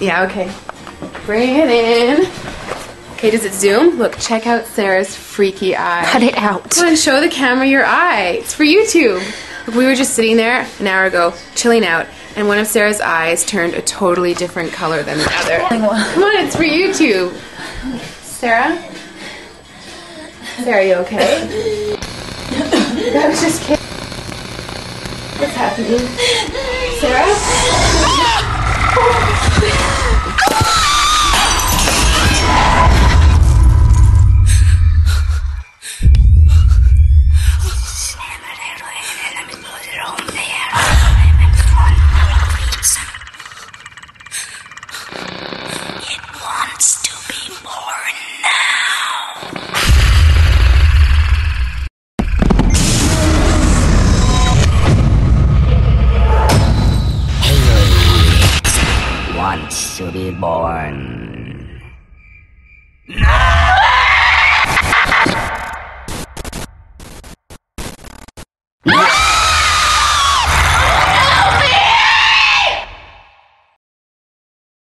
Yeah, okay. Bring it in. Okay, does it zoom? Look, check out Sarah's freaky eye. Cut it out. Come on, show the camera your eye. It's for YouTube. Look, we were just sitting there an hour ago, chilling out, and one of Sarah's eyes turned a totally different color than the other. Come on, it's for YouTube. Sarah? Sarah, are you okay? I was just kidding. What's happening? Sarah? It wants to be born now. Haley wants to be born. No!